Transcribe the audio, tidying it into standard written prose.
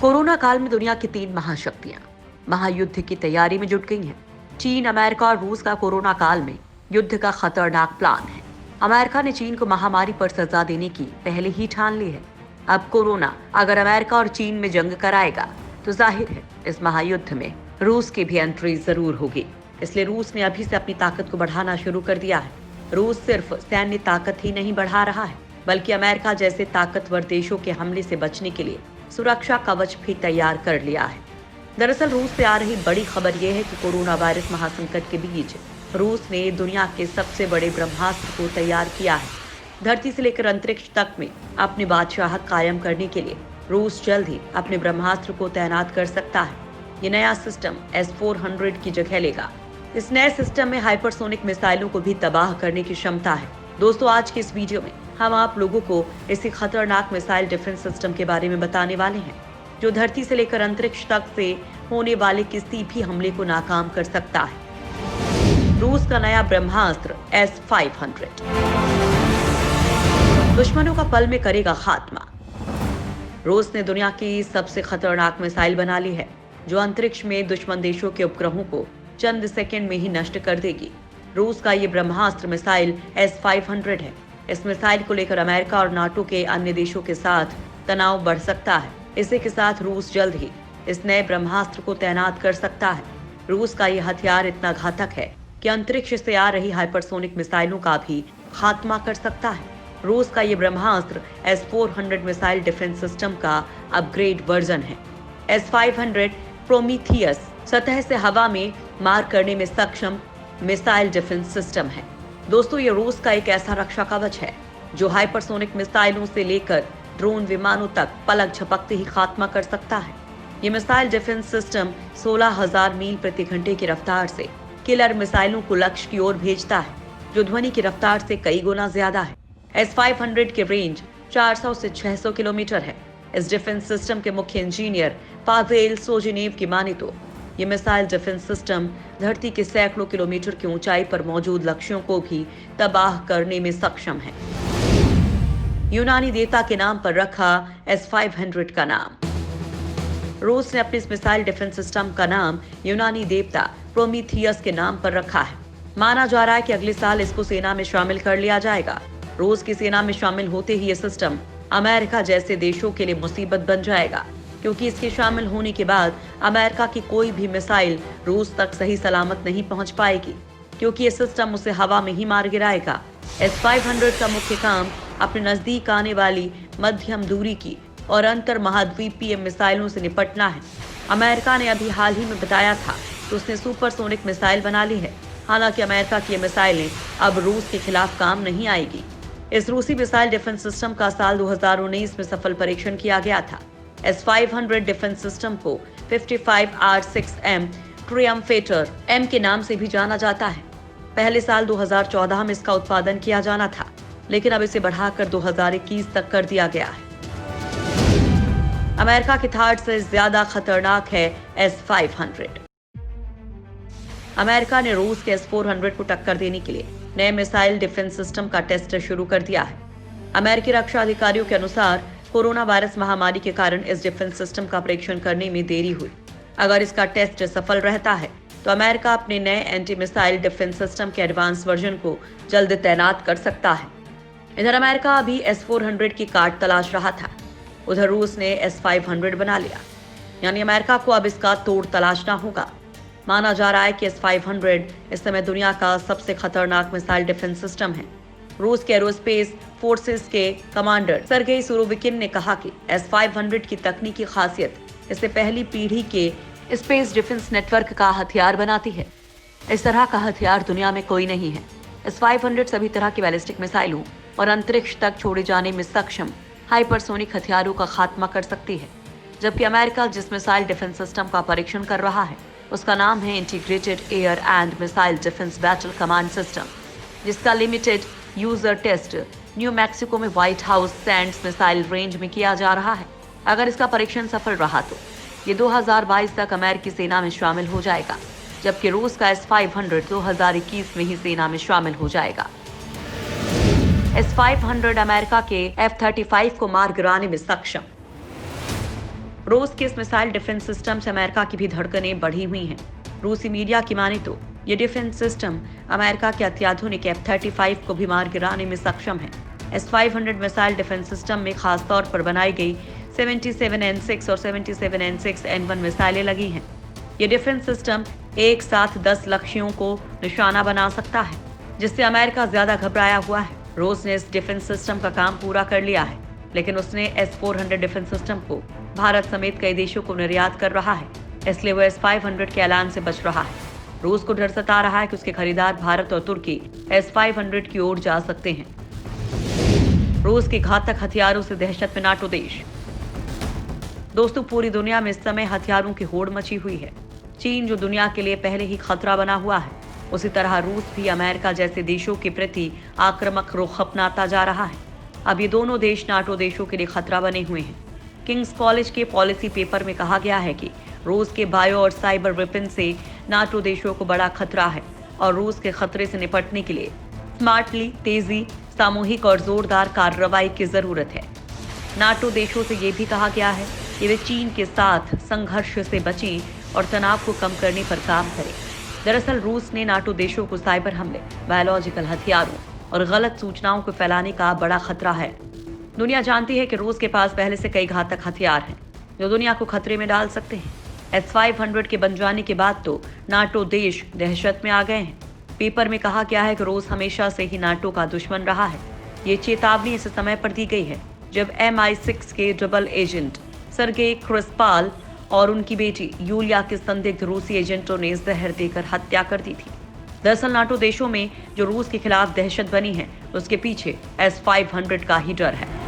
Corona काल में दुनिया की तीन महाशक्तियां महायुद्ध की तैयारी में जुट गई हैं। चीन, अमेरिका और रूस का कोरोना काल में युद्ध का खतरनाक प्लान है। अमेरिका ने चीन को महामारी पर सजा देने की पहले ही ठान ली है। अब कोरोना अगर अमेरिका और चीन में जंग कराएगा तो जाहिर है इस महायुद्ध में रूस की भी एंट्री जरूर होगी। इसलिए रूस ने अभी से अपनी ताकत को बढ़ाना शुरू कर दिया है। रूस सिर्फ सैन्य ताकत ही नहीं बढ़ा रहा है, बल्कि अमेरिका जैसे ताकतवर देशों के हमले से बचने के लिए सुरक्षा कवच भी तैयार कर लिया है। दरअसल रूस से आ रही बड़ी खबर यह है कि कोरोना वायरस महासंकट के बीच रूस ने दुनिया के सबसे बड़े ब्रह्मास्त्र को तैयार किया है। धरती से लेकर अंतरिक्ष तक में अपनी बादशाहत कायम करने के लिए रूस जल्द ही अपने ब्रह्मास्त्र को तैनात कर सकता है। ये नया सिस्टम S-400 की जगह लेगा। इस नए सिस्टम में हाइपरसोनिक मिसाइलों को भी तबाह करने की क्षमता है। दोस्तों, आज के इस वीडियो में हम आप लोगों को इसी खतरनाक मिसाइल डिफेंस सिस्टम के बारे में बताने वाले हैं, जो धरती से लेकर अंतरिक्ष तक से होने वाले किसी भी हमले को नाकाम कर सकता है। रूस का नया ब्रह्मास्त्र S-500 दुश्मनों का पल में करेगा खात्मा। रूस ने दुनिया की सबसे खतरनाक मिसाइल बना ली है, जो अंतरिक्ष में दुश्मन देशों के उपग्रहों को चंद सेकंड में ही नष्ट कर देगी। रूस का ये ब्रह्मास्त्र मिसाइल S-500 है। इस मिसाइल को लेकर अमेरिका और नाटो के अन्य देशों के साथ तनाव बढ़ सकता है। इसी के साथ रूस जल्द ही इस नए ब्रह्मास्त्र को तैनात कर सकता है। रूस का यह हथियार इतना घातक है कि अंतरिक्ष से आ रही हाइपरसोनिक मिसाइलों का भी खात्मा कर सकता है। रूस का ये ब्रह्मास्त्र S-400 मिसाइल डिफेंस सिस्टम का अपग्रेड वर्जन है। S-500 प्रोमीथियस सतह से हवा में मार करने में सक्षम मिसाइल डिफेंस सिस्टम है। दोस्तों, ये रूस का एक ऐसा रक्षा कवच है जो हाइपरसोनिक मिसाइलों से लेकर ड्रोन विमानों तक पलक झपकते ही खात्मा कर सकता है। ये मिसाइल डिफेंस सिस्टम 16,000 मील प्रति घंटे की रफ्तार से किलर मिसाइलों को लक्ष्य की ओर भेजता है, जो ध्वनि की रफ्तार से कई गुना ज्यादा है। S-500 की रेंज 400 से 600 किलोमीटर है। इस डिफेंस सिस्टम के मुख्य इंजीनियर पावेल सोजिनेव की माने तो ये मिसाइल डिफेंस सिस्टम धरती के सैकड़ों किलोमीटर की ऊंचाई पर मौजूद लक्ष्यों को भी तबाह करने में सक्षम है। यूनानी देवता के नाम पर रखा S-500 का नाम। रूस ने अपने इस मिसाइल डिफेंस सिस्टम का नाम यूनानी देवता प्रोमीथियस के नाम पर रखा है। माना जा रहा है कि अगले साल इसको सेना में शामिल कर लिया जाएगा। रूस की सेना में शामिल होते ही ये सिस्टम अमेरिका जैसे देशों के लिए मुसीबत बन जाएगा, क्योंकि इसके शामिल होने के बाद अमेरिका की कोई भी मिसाइल रूस तक सही सलामत नहीं पहुंच पाएगी, क्योंकि ये सिस्टम उसे हवा में ही मार गिराएगा। S-500 का मुख्य काम अपने नजदीक आने वाली मध्यम दूरी की और अंतर महाद्वीपीय मिसाइलों से निपटना है। अमेरिका ने अभी हाल ही में बताया था कि उसने सुपरसोनिक मिसाइल बना ली है। हालांकि अमेरिका की ये मिसाइलें अब रूस के खिलाफ काम नहीं आएगी। इस रूसी मिसाइल डिफेंस सिस्टम का साल 2019 में सफल परीक्षण किया गया था। S-500 डिफेंस सिस्टम को 55R6M ट्रियम्फेटर M के नाम से भी जाना जाता है। पहले साल 2014 में इसका उत्पादन किया जाना था, लेकिन अब इसे बढ़ाकर 2021 तक कर दिया गया है। अमेरिका के थाट से ज्यादा खतरनाक है S-500। अमेरिका ने रूस के S-400 को टक्कर देने के लिए नए मिसाइल डिफेंस सिस्टम का टेस्ट शुरू कर दिया है। अमेरिकी रक्षा अधिकारियों के अनुसार कोरोना वायरस महामारी के कारण इस डिफेंस सिस्टम का परीक्षण करने में देरी हुई। अगर इसका टेस्ट सफल रहता है तो अमेरिका अपने नए एंटी मिसाइल डिफेंस सिस्टम के एडवांस वर्जन को जल्द तैनात कर सकता है। इधर अमेरिका अभी S-400 की काट तलाश रहा था, उधर रूस ने S-500 बना लिया, यानी अमेरिका को अब इसका तोड़ तलाशना होगा। माना जा रहा है कि S-500 इस समय दुनिया का सबसे खतरनाक मिसाइल डिफेंस सिस्टम है। रूस के एरोस्पेस फोर्सेस के कमांडर सर्गेई सुरोविकिन ने कहा कि S-500 की तकनीकी खासियत इसे पहली पीढ़ी के स्पेस डिफेंस नेटवर्क का हथियार बनाती है। इस तरह का हथियार दुनिया में कोई नहीं है। S-500 सभी तरह की बैलिस्टिक मिसाइलों और अंतरिक्ष तक छोड़े जाने में सक्षम हाइपरसोनिक हथियारों का खात्मा कर सकती है। जबकि अमेरिका जिस मिसाइल डिफेंस सिस्टम का परीक्षण कर रहा है उसका नाम है integrated air and missile defence battle command system, जिसका limited user test New Mexico में White House Sands Missile Range में किया जा रहा है। अगर इसका परीक्षण सफल रहा तो ये 2022 तक अमेरिकी सेना में शामिल हो जाएगा, जबकि रूस का S-500 2021 में ही सेना में शामिल हो जाएगा। S-500 अमेरिका के F-35 को मार गिराने में सक्षम। रूस के इस मिसाइल डिफेंस सिस्टम से अमेरिका की भी धड़कनें बढ़ी हुई हैं। रूसी मीडिया की माने तो ये डिफेंस सिस्टम अमेरिका के अत्याधुनिक F-35 को भी मार गिराने में सक्षम है। S-500 मिसाइल डिफेंस सिस्टम में खास तौर पर बनाई गई 77N6 और 77N6N1 मिसाइलें लगी हैं। ये डिफेंस सिस्टम एक साथ 10 लक्ष्यों को निशाना बना सकता है, जिससे अमेरिका ज्यादा घबराया हुआ है। रूस ने इस डिफेंस सिस्टम का काम पूरा कर लिया है, लेकिन उसने S-400 डिफेंस सिस्टम को भारत समेत कई देशों को निर्यात कर रहा है, इसलिए वो S-500 के ऐलान से बच रहा है। रूस को डर सता रहा है कि उसके खरीदार भारत और तुर्की S-500 की ओर जा सकते हैं। रूस के घातक हथियारों से दहशत में नाटो देश। दोस्तों, पूरी दुनिया में इस समय हथियारों की होड़ मची हुई है। चीन, जो दुनिया के लिए पहले ही खतरा बना हुआ है, उसी तरह रूस भी अमेरिका जैसे देशों के प्रति आक्रामक रुख अपनाता जा रहा है। अब ये दोनों देश नाटो देशों के लिए खतरा बने हुए हैं। किंग्स कॉलेज के पॉलिसी पेपर में कहा गया है कि रूस के बायो और साइबर वेपन से नाटो देशों को बड़ा खतरा है और रूस के खतरे से निपटने के लिए स्मार्टली, तेजी, सामूहिक और जोरदार कार्रवाई की जरूरत है। नाटो देशों से ये भी कहा गया है कि वे चीन के साथ संघर्ष से बचें और तनाव को कम करने पर काम करें। दरअसल रूस ने नाटो देशों को साइबर हमले, बायोलॉजिकल हथियारों और गलत सूचनाओं को फैलाने का बड़ा खतरा है। दुनिया जानती है कि रूस के पास पहले से कई घातक हथियार हैं जो दुनिया को खतरे में डाल सकते हैं। S-500 के बन जाने के बाद तो नाटो देश दहशत में आ गए हैं। पेपर में कहा गया है कि रूस हमेशा से ही नाटो का दुश्मन रहा है। ये चेतावनी इस समय पर दी गई है जब MI6 के डबल एजेंट सर्गेई स्क्रिपाल और उनकी बेटी यूलिया के संदिग्ध रूसी एजेंटों ने जहर देकर हत्या कर दी थी। दरअसल नाटो देशों में जो रूस के खिलाफ दहशत बनी है, उसके पीछे S-500 का ही डर है।